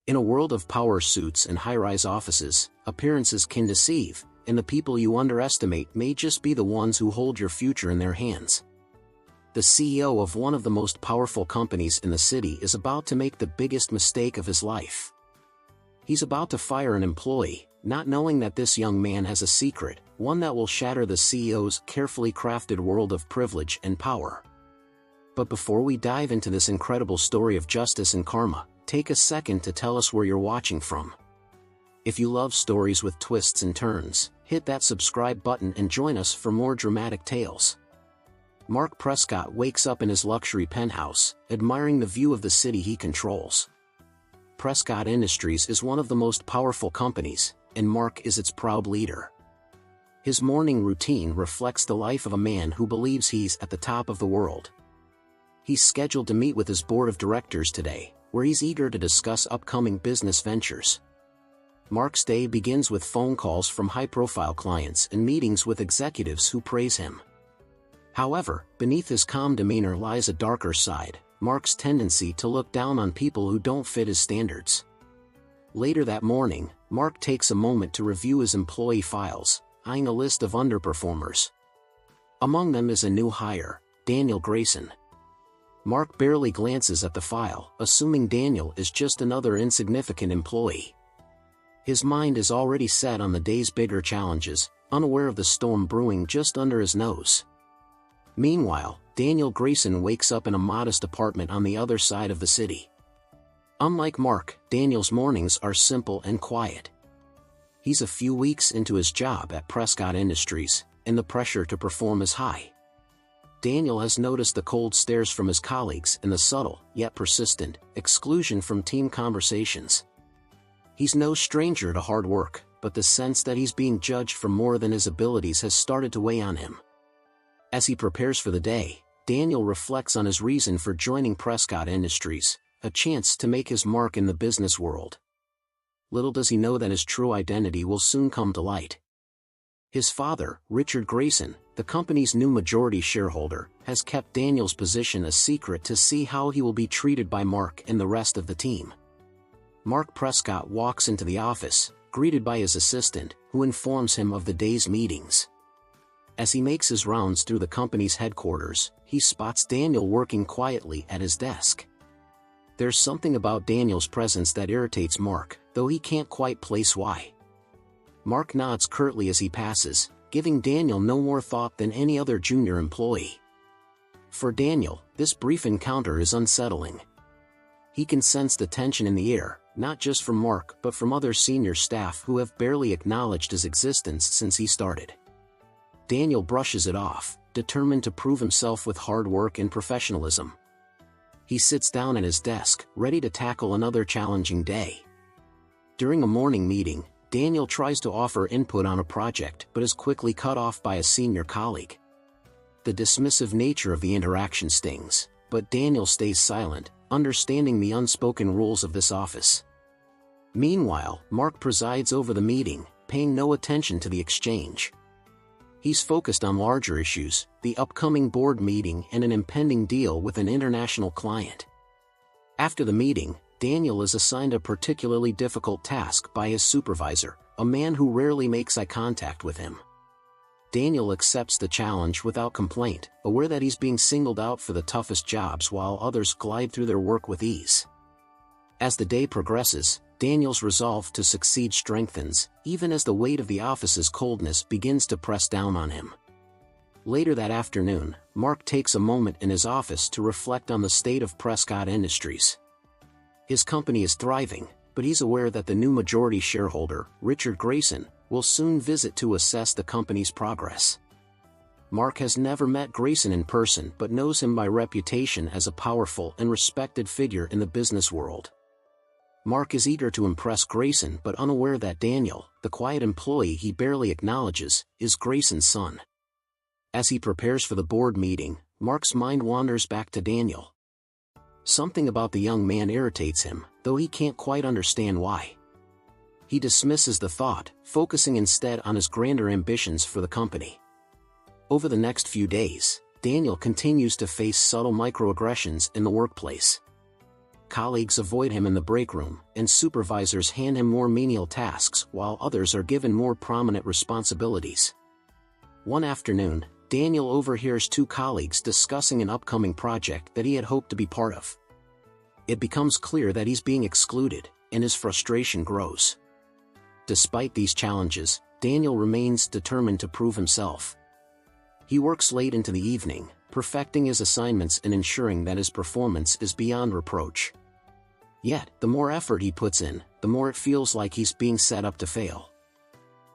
In a world of power suits and high-rise offices, appearances can deceive, and the people you underestimate may just be the ones who hold your future in their hands. The CEO of one of the most powerful companies in the city is about to make the biggest mistake of his life. He's about to fire an employee, not knowing that this young man has a secret, one that will shatter the CEO's carefully crafted world of privilege and power. But before we dive into this incredible story of justice and karma, take a second to tell us where you're watching from. If you love stories with twists and turns, hit that subscribe button and join us for more dramatic tales. Mark Prescott wakes up in his luxury penthouse, admiring the view of the city he controls. Prescott Industries is one of the most powerful companies, and Mark is its proud leader. His morning routine reflects the life of a man who believes he's at the top of the world. He's scheduled to meet with his board of directors today, where he's eager to discuss upcoming business ventures. Mark's day begins with phone calls from high-profile clients and meetings with executives who praise him. However, beneath his calm demeanor lies a darker side, Mark's tendency to look down on people who don't fit his standards. Later that morning, Mark takes a moment to review his employee files, eyeing a list of underperformers. Among them is a new hire, Daniel Grayson. Mark barely glances at the file, assuming Daniel is just another insignificant employee. His mind is already set on the day's bigger challenges, unaware of the storm brewing just under his nose. Meanwhile, Daniel Grayson wakes up in a modest apartment on the other side of the city. Unlike Mark, Daniel's mornings are simple and quiet. He's a few weeks into his job at Prescott Industries, and the pressure to perform is high. Daniel has noticed the cold stares from his colleagues and the subtle, yet persistent, exclusion from team conversations. He's no stranger to hard work, but the sense that he's being judged for more than his abilities has started to weigh on him. As he prepares for the day, Daniel reflects on his reason for joining Prescott Industries, a chance to make his mark in the business world. Little does he know that his true identity will soon come to light. His father, Richard Grayson, the company's new majority shareholder, has kept Daniel's position a secret to see how he will be treated by Mark and the rest of the team. Mark Prescott walks into the office, greeted by his assistant, who informs him of the day's meetings. As he makes his rounds through the company's headquarters, he spots Daniel working quietly at his desk. There's something about Daniel's presence that irritates Mark, though he can't quite place why. Mark nods curtly as he passes, giving Daniel no more thought than any other junior employee. For Daniel, this brief encounter is unsettling. He can sense the tension in the air, not just from Mark but from other senior staff who have barely acknowledged his existence since he started. Daniel brushes it off, determined to prove himself with hard work and professionalism. He sits down at his desk, ready to tackle another challenging day. During a morning meeting, Daniel tries to offer input on a project but is quickly cut off by a senior colleague. The dismissive nature of the interaction stings, but Daniel stays silent, understanding the unspoken rules of this office. Meanwhile, Mark presides over the meeting, paying no attention to the exchange. He's focused on larger issues, the upcoming board meeting and an impending deal with an international client. After the meeting, Daniel is assigned a particularly difficult task by his supervisor, a man who rarely makes eye contact with him. Daniel accepts the challenge without complaint, aware that he's being singled out for the toughest jobs while others glide through their work with ease. As the day progresses, Daniel's resolve to succeed strengthens, even as the weight of the office's coldness begins to press down on him. Later that afternoon, Mark takes a moment in his office to reflect on the state of Prescott Industries. His company is thriving, but he's aware that the new majority shareholder, Richard Grayson, will soon visit to assess the company's progress. Mark has never met Grayson in person but knows him by reputation as a powerful and respected figure in the business world. Mark is eager to impress Grayson but unaware that Daniel, the quiet employee he barely acknowledges, is Grayson's son. As he prepares for the board meeting, Mark's mind wanders back to Daniel. Something about the young man irritates him, though he can't quite understand why. He dismisses the thought, focusing instead on his grander ambitions for the company. Over the next few days, Daniel continues to face subtle microaggressions in the workplace. Colleagues avoid him in the break room, and supervisors hand him more menial tasks while others are given more prominent responsibilities. One afternoon, Daniel overhears two colleagues discussing an upcoming project that he had hoped to be part of. It becomes clear that he's being excluded, and his frustration grows. Despite these challenges, Daniel remains determined to prove himself. He works late into the evening, perfecting his assignments and ensuring that his performance is beyond reproach. Yet, the more effort he puts in, the more it feels like he's being set up to fail.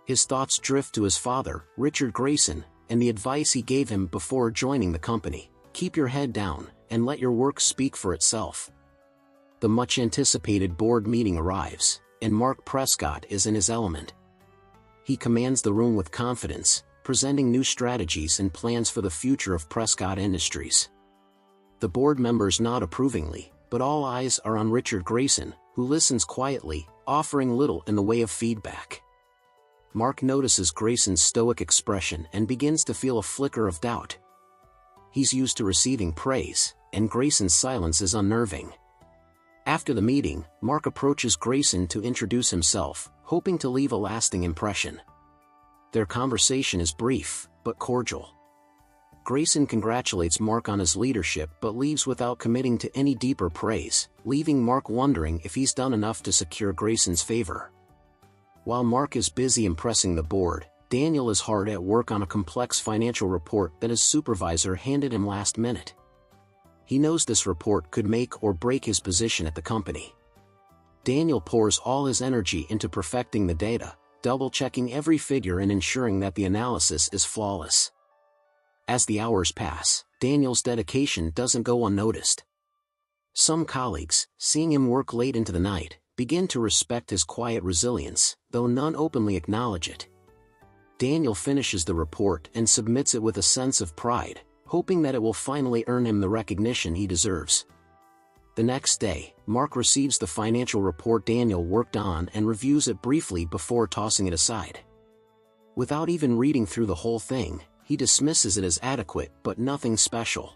His thoughts drift to his father, Richard Grayson, and the advice he gave him before joining the company: keep your head down, and let your work speak for itself. The much-anticipated board meeting arrives, and Mark Prescott is in his element. He commands the room with confidence, presenting new strategies and plans for the future of Prescott Industries. The board members nod approvingly, but all eyes are on Richard Grayson, who listens quietly, offering little in the way of feedback. Mark notices Grayson's stoic expression and begins to feel a flicker of doubt. He's used to receiving praise, and Grayson's silence is unnerving. After the meeting, Mark approaches Grayson to introduce himself, hoping to leave a lasting impression. Their conversation is brief, but cordial. Grayson congratulates Mark on his leadership but leaves without committing to any deeper praise, leaving Mark wondering if he's done enough to secure Grayson's favor. While Mark is busy impressing the board, Daniel is hard at work on a complex financial report that his supervisor handed him last minute. He knows this report could make or break his position at the company. Daniel pours all his energy into perfecting the data, double-checking every figure and ensuring that the analysis is flawless. As the hours pass, Daniel's dedication doesn't go unnoticed. Some colleagues, seeing him work late into the night, begin to respect his quiet resilience, though none openly acknowledge it. Daniel finishes the report and submits it with a sense of pride, hoping that it will finally earn him the recognition he deserves. The next day, Mark receives the financial report Daniel worked on and reviews it briefly before tossing it aside. Without even reading through the whole thing, he dismisses it as adequate but nothing special.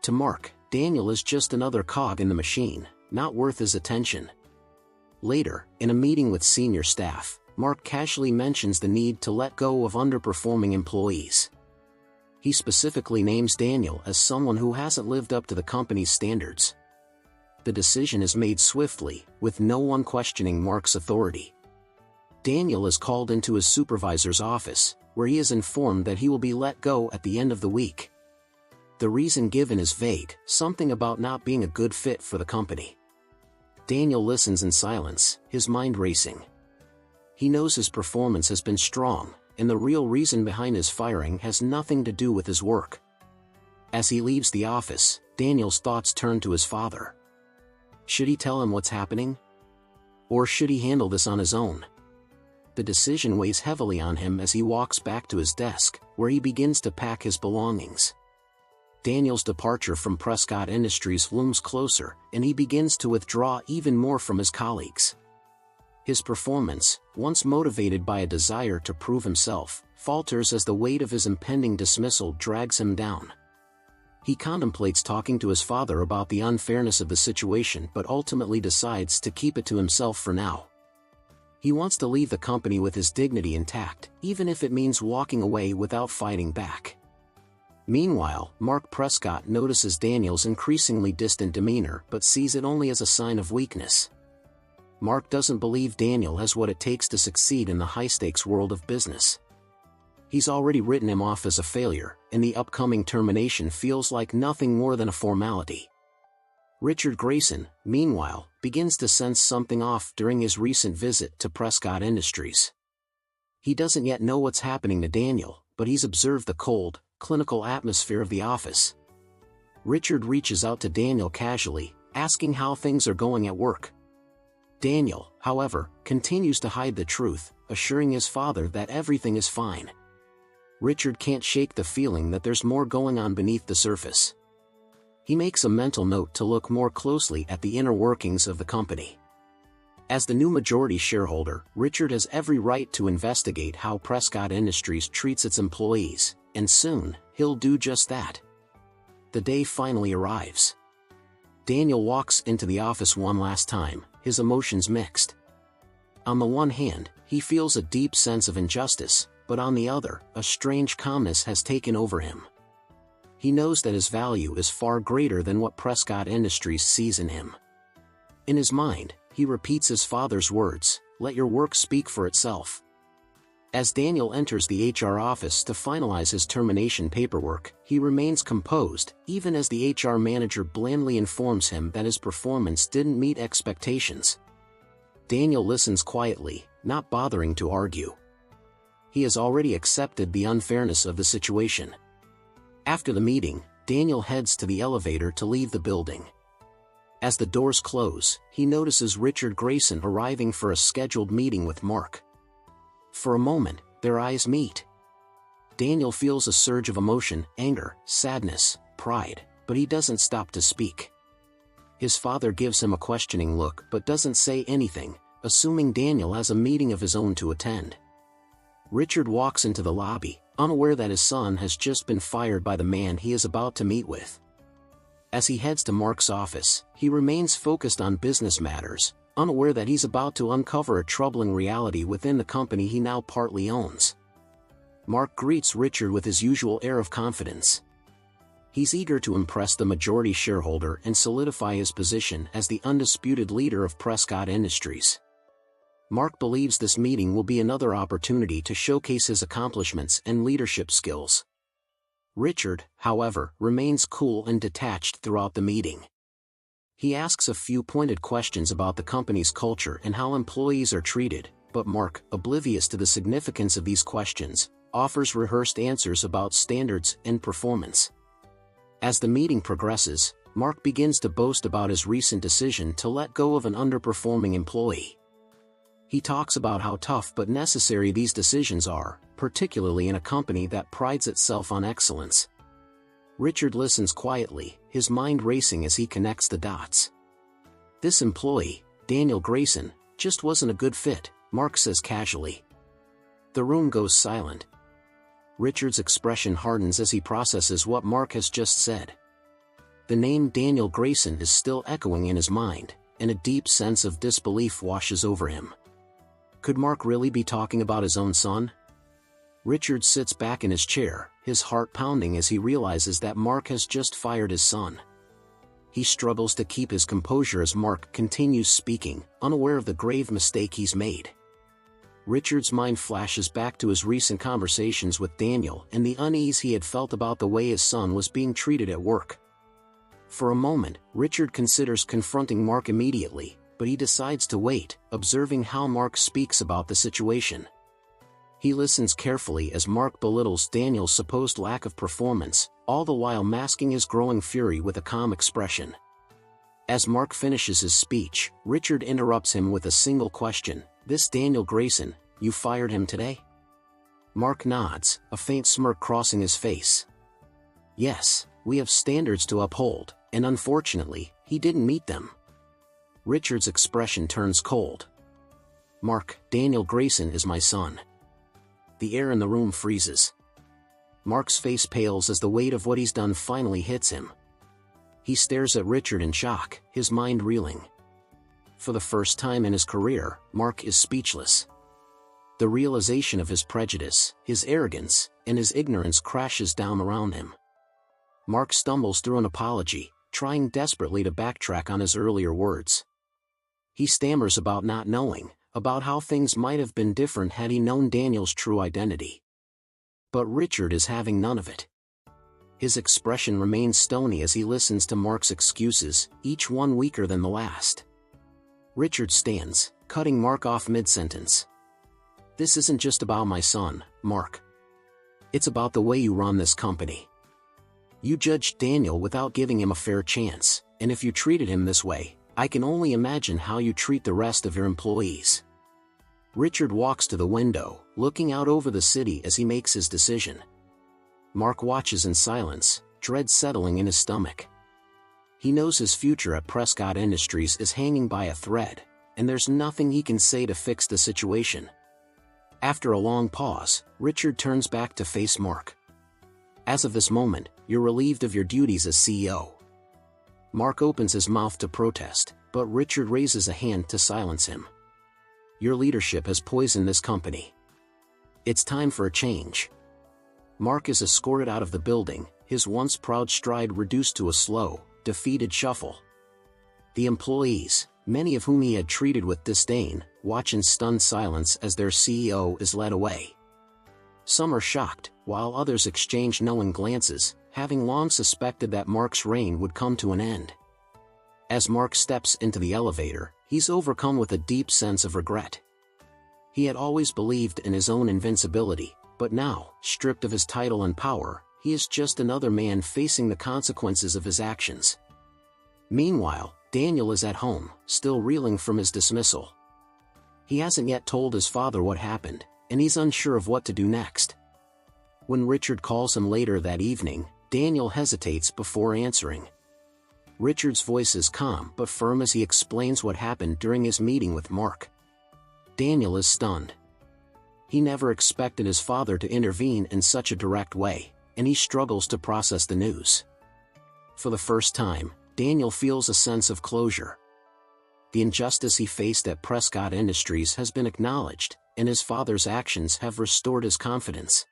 To Mark, Daniel is just another cog in the machine, not worth his attention. Later, in a meeting with senior staff, Mark casually mentions the need to let go of underperforming employees. He specifically names Daniel as someone who hasn't lived up to the company's standards. The decision is made swiftly, with no one questioning Mark's authority. Daniel is called into his supervisor's office, where he is informed that he will be let go at the end of the week. The reason given is vague, something about not being a good fit for the company. Daniel listens in silence, his mind racing. He knows his performance has been strong, and the real reason behind his firing has nothing to do with his work. As he leaves the office, Daniel's thoughts turn to his father. Should he tell him what's happening? Or should he handle this on his own? The decision weighs heavily on him as he walks back to his desk, where he begins to pack his belongings. Daniel's departure from Prescott Industries looms closer, and he begins to withdraw even more from his colleagues. His performance, once motivated by a desire to prove himself, falters as the weight of his impending dismissal drags him down. He contemplates talking to his father about the unfairness of the situation but ultimately decides to keep it to himself for now. He wants to leave the company with his dignity intact, even if it means walking away without fighting back. Meanwhile, Mark Prescott notices Daniel's increasingly distant demeanor but sees it only as a sign of weakness. Mark doesn't believe Daniel has what it takes to succeed in the high-stakes world of business. He's already written him off as a failure, and the upcoming termination feels like nothing more than a formality. Richard Grayson, meanwhile, begins to sense something off during his recent visit to Prescott Industries. He doesn't yet know what's happening to Daniel, but he's observed the cold, clinical atmosphere of the office. Richard reaches out to Daniel casually, asking how things are going at work. Daniel, however, continues to hide the truth, assuring his father that everything is fine. Richard can't shake the feeling that there's more going on beneath the surface. He makes a mental note to look more closely at the inner workings of the company. As the new majority shareholder, Richard has every right to investigate how Prescott Industries treats its employees, and soon, he'll do just that. The day finally arrives. Daniel walks into the office one last time, his emotions mixed. On the one hand, he feels a deep sense of injustice, but on the other, a strange calmness has taken over him. He knows that his value is far greater than what Prescott Industries sees in him. In his mind, he repeats his father's words, "Let your work speak for itself." As Daniel enters the HR office to finalize his termination paperwork, he remains composed, even as the HR manager blandly informs him that his performance didn't meet expectations. Daniel listens quietly, not bothering to argue. He has already accepted the unfairness of the situation. After the meeting, Daniel heads to the elevator to leave the building. As the doors close, he notices Richard Grayson arriving for a scheduled meeting with Mark. For a moment, their eyes meet. Daniel feels a surge of emotion, anger, sadness, pride, but he doesn't stop to speak. His father gives him a questioning look but doesn't say anything, assuming Daniel has a meeting of his own to attend. Richard walks into the lobby, unaware that his son has just been fired by the man he is about to meet with. As he heads to Mark's office, he remains focused on business matters, unaware that he's about to uncover a troubling reality within the company he now partly owns. Mark greets Richard with his usual air of confidence. He's eager to impress the majority shareholder and solidify his position as the undisputed leader of Prescott Industries. Mark believes this meeting will be another opportunity to showcase his accomplishments and leadership skills. Richard, however, remains cool and detached throughout the meeting. He asks a few pointed questions about the company's culture and how employees are treated, but Mark, oblivious to the significance of these questions, offers rehearsed answers about standards and performance. As the meeting progresses, Mark begins to boast about his recent decision to let go of an underperforming employee. He talks about how tough but necessary these decisions are, particularly in a company that prides itself on excellence. Richard listens quietly, his mind racing as he connects the dots. This employee, Daniel Grayson, just wasn't a good fit, Mark says casually. The room goes silent. Richard's expression hardens as he processes what Mark has just said. The name Daniel Grayson is still echoing in his mind, and a deep sense of disbelief washes over him. Could Mark really be talking about his own son? Richard sits back in his chair, his heart pounding as he realizes that Mark has just fired his son. He struggles to keep his composure as Mark continues speaking, unaware of the grave mistake he's made. Richard's mind flashes back to his recent conversations with Daniel and the unease he had felt about the way his son was being treated at work. For a moment, Richard considers confronting Mark immediately, but he decides to wait, observing how Mark speaks about the situation. He listens carefully as Mark belittles Daniel's supposed lack of performance, all the while masking his growing fury with a calm expression. As Mark finishes his speech, Richard interrupts him with a single question, "This Daniel Grayson, you fired him today?" Mark nods, a faint smirk crossing his face. "Yes, we have standards to uphold, and unfortunately, he didn't meet them." Richard's expression turns cold. "Mark, Daniel Grayson is my son." The air in the room freezes. Mark's face pales as the weight of what he's done finally hits him. He stares at Richard in shock, his mind reeling. For the first time in his career, Mark is speechless. The realization of his prejudice, his arrogance, and his ignorance crashes down around him. Mark stumbles through an apology, trying desperately to backtrack on his earlier words. He stammers about not knowing, about how things might have been different had he known Daniel's true identity. But Richard is having none of it. His expression remains stony as he listens to Mark's excuses, each one weaker than the last. Richard stands, cutting Mark off mid-sentence. "This isn't just about my son, Mark. It's about the way you run this company. You judged Daniel without giving him a fair chance, and if you treated him this way, I can only imagine how you treat the rest of your employees." Richard walks to the window, looking out over the city as he makes his decision. Mark watches in silence, dread settling in his stomach. He knows his future at Prescott Industries is hanging by a thread, and there's nothing he can say to fix the situation. After a long pause, Richard turns back to face Mark. "As of this moment, you're relieved of your duties as CEO. Mark opens his mouth to protest, but Richard raises a hand to silence him. Your leadership has poisoned this company. It's time for a change. Mark is escorted out of the building, his once proud stride reduced to a slow, defeated shuffle. The employees, many of whom he had treated with disdain, watch in stunned silence as their CEO is led away. Some are shocked, while others exchange knowing glances, having long suspected that Mark's reign would come to an end. As Mark steps into the elevator, he's overcome with a deep sense of regret. He had always believed in his own invincibility, but now, stripped of his title and power, he is just another man facing the consequences of his actions. Meanwhile, Daniel is at home, still reeling from his dismissal. He hasn't yet told his father what happened, and he's unsure of what to do next. When Richard calls him later that evening, Daniel hesitates before answering. Richard's voice is calm but firm as he explains what happened during his meeting with Mark. Daniel is stunned. He never expected his father to intervene in such a direct way, and he struggles to process the news. For the first time, Daniel feels a sense of closure. The injustice he faced at Prescott Industries has been acknowledged, and his father's actions have restored his confidence.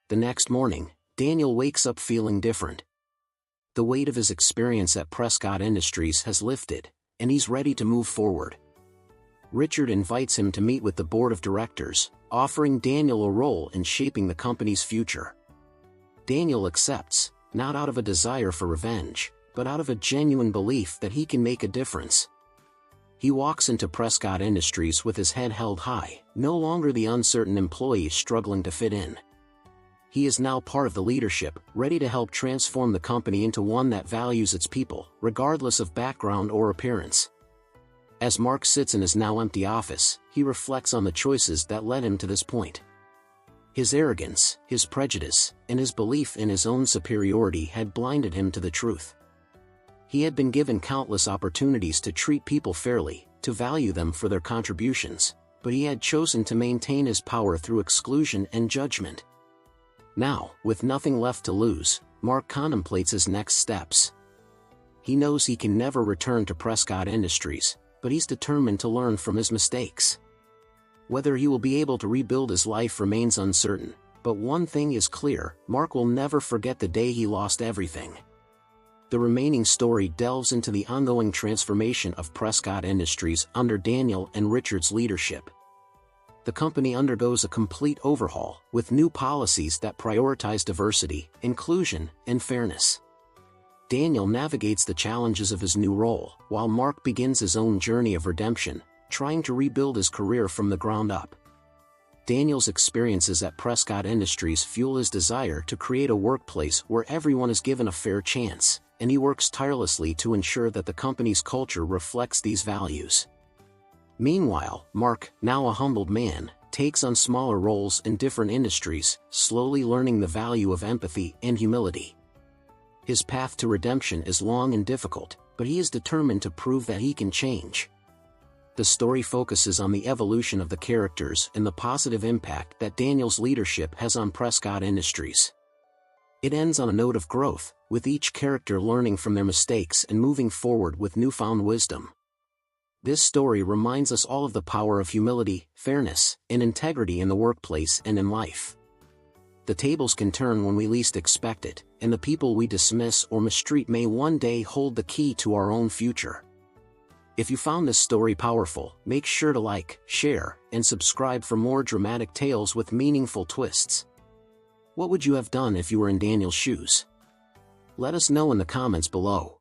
The next morning, Daniel wakes up feeling different. The weight of his experience at Prescott Industries has lifted, and he's ready to move forward. Richard invites him to meet with the board of directors, offering Daniel a role in shaping the company's future. Daniel accepts, not out of a desire for revenge, but out of a genuine belief that he can make a difference. He walks into Prescott Industries with his head held high, no longer the uncertain employee struggling to fit in. He is now part of the leadership, ready to help transform the company into one that values its people, regardless of background or appearance. As Mark sits in his now empty office, he reflects on the choices that led him to this point. His arrogance, his prejudice, and his belief in his own superiority had blinded him to the truth. He had been given countless opportunities to treat people fairly, to value them for their contributions, but he had chosen to maintain his power through exclusion and judgment. Now, with nothing left to lose, Mark contemplates his next steps. He knows he can never return to Prescott Industries, but he's determined to learn from his mistakes. Whether he will be able to rebuild his life remains uncertain, but one thing is clear: Mark will never forget the day he lost everything. The remaining story delves into the ongoing transformation of Prescott Industries under Daniel and Richard's leadership. The company undergoes a complete overhaul, with new policies that prioritize diversity, inclusion, and fairness. Daniel navigates the challenges of his new role, while Mark begins his own journey of redemption, trying to rebuild his career from the ground up. Daniel's experiences at Prescott Industries fuel his desire to create a workplace where everyone is given a fair chance, and he works tirelessly to ensure that the company's culture reflects these values. Meanwhile, Mark, now a humbled man, takes on smaller roles in different industries, slowly learning the value of empathy and humility. His path to redemption is long and difficult, but he is determined to prove that he can change. The story focuses on the evolution of the characters and the positive impact that Daniel's leadership has on Prescott Industries. It ends on a note of growth, with each character learning from their mistakes and moving forward with newfound wisdom. This story reminds us all of the power of humility, fairness, and integrity in the workplace and in life. The tables can turn when we least expect it, and the people we dismiss or mistreat may one day hold the key to our own future. If you found this story powerful, make sure to like, share, and subscribe for more dramatic tales with meaningful twists. What would you have done if you were in Daniel's shoes? Let us know in the comments below.